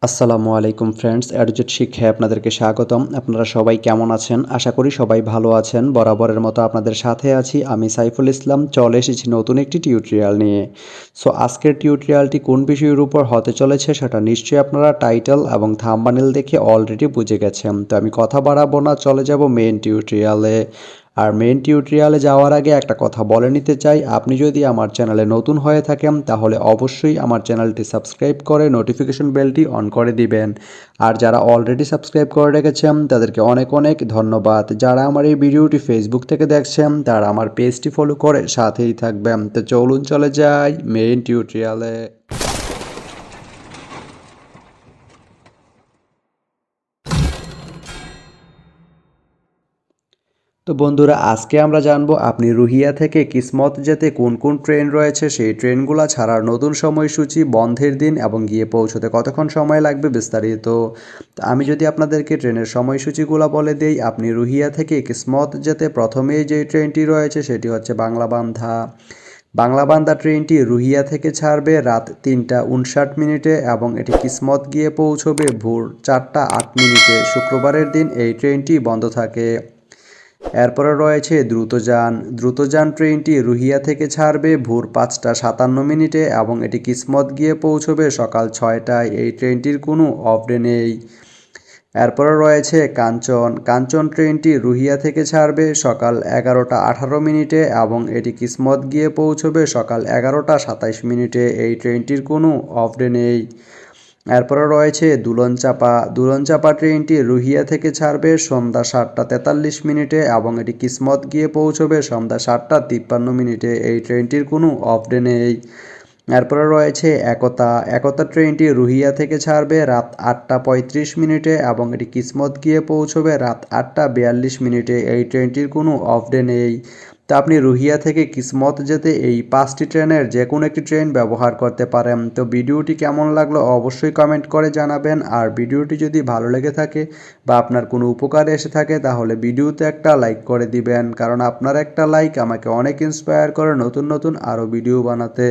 আসসালামু আলাইকুম ফ্রেন্ডস, অ্যাডুজেট শিক্ষায় আপনাদেরকে স্বাগতম। আপনারা সবাই কেমন আছেন? আশা করি সবাই ভালো আছেন। বরাবরের মতো আপনাদের সাথে আছি আমি সাইফুল ইসলাম। চলে এসেছি নতুন একটি টিউটোরিয়াল নিয়ে। সো আজকের টিউটোরিয়ালটি কোন বিষয়ের উপর হতে চলেছে সেটা নিশ্চয়ই আপনারা টাইটেল এবং থাম্বনেল দেখে অলরেডি বুঝে গেছেন। তো আমি কথা বাড়াবো না, চলে যাব মেইন টিউটোরিয়ালে। আর মেইন টিউটোরিয়ালে যাওয়ার আগে একটা কথা বলে নিতে চাই, আপনি যদি আমার চ্যানেলে নতুন হয়ে থাকেন তাহলে অবশ্যই আমার চ্যানেলটি সাবস্ক্রাইব করে নোটিফিকেশন বেলটি অন করে দিবেন। আর যারা অলরেডি সাবস্ক্রাইব করে রেখেছেন তাদেরকে অনেক অনেক ধন্যবাদ। যারা আমার এই ভিডিওটি ফেসবুক থেকে দেখছেন তারা আমার পেজটি ফলো করে সাথেই থাকবেন। তো চলুন চলে যাই মেইন টিউটোরিয়ালে। তো বন্ধুরা, আজকে আমরা জানবো আপনি রুহিয়া থেকে কিসমত যেতে কোন কোন ট্রেন রয়েছে, সেই ট্রেনগুলো ছাড়ার নতুন সময়সূচি, বন্ধের দিন এবং গিয়ে পৌঁছতে কতক্ষণ সময় লাগবে বিস্তারিত। তো আমি যদি আপনাদেরকে ট্রেনের সময়সূচিগুলো বলে দিই, আপনি রুহিয়া থেকে কিসমত যেতে প্রথমেই যে ট্রেনটি রয়েছে সেটি হচ্ছে বাংলাবান্ধা। বাংলাবান্ধা ট্রেনটি রুহিয়া থেকে ছাড়বে রাত 3টা 59 এবং এটি কিসমত গিয়ে পৌঁছবে ভোর 4টা 8 মিনিটে। শুক্রবারের দিন এই ট্রেনটি বন্ধ থাকে। এরপরে রয়েছে দ্রুতযান ট্রেনটি রুহিয়া থেকে ছাড়বে ভোর 5টা 57 মিনিটে এবং এটি কিসমত গিয়ে পৌঁছবে সকাল 6টায়। এই ট্রেনটির কোনো অফ ডে নেই। এরপরে রয়েছে কাঞ্চন ট্রেনটি রুহিয়া থেকে ছাড়বে সকাল 11টা 18 মিনিটে এবং এটি কিসমত গিয়ে পৌঁছবে সকাল 11টা 27 মিনিটে। এই ট্রেনটির কোনো অফ ডে নেই। এরপরে রয়েছে দুলনচাপা ট্রেনটি রুহিয়া থেকে ছাড়বে সন্ধ্যা 7টা 43 মিনিটে এবং এটি কিসমত গিয়ে পৌঁছবে সন্ধ্যা 7টা 53 মিনিটে। এই ট্রেনটির কোনো অফ ডে নেই। এরপরে রয়েছে একতা ট্রেনটি রুহিয়া থেকে ছাড়বে রাত 8টা 35 মিনিটে এবং এটি কিসমত গিয়ে পৌঁছবে রাত 8টা 42 মিনিটে। এই ট্রেনটির কোনো অফ ডে নেই। তো আপনি রুহিয়া থেকে কিসমত যেতে এই 5টি ট্রেনের যে কোনো একটি ট্রেন ব্যবহার করতে পারেন। তো ভিডিওটি কেমন লাগলো অবশ্যই কমেন্ট করে জানাবেন। আর ভিডিওটি যদি ভালো লেগে থাকে বা আপনার কোনো উপকারে এসে থাকে তাহলে ভিডিওতে একটা লাইক করে দিবেন, কারণ আপনার একটা লাইক আমাকে অনেক ইন্সপায়ার করে নতুন নতুন আরও ভিডিও বানাতে।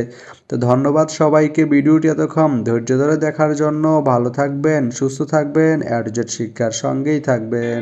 তো ধন্যবাদ সবাইকে ভিডিওটি এতক্ষণ ধৈর্য ধরে দেখার জন্য। ভালো থাকবেন, সুস্থ থাকবেন, অ্যাডজেট শিক্ষার সঙ্গেই থাকবেন।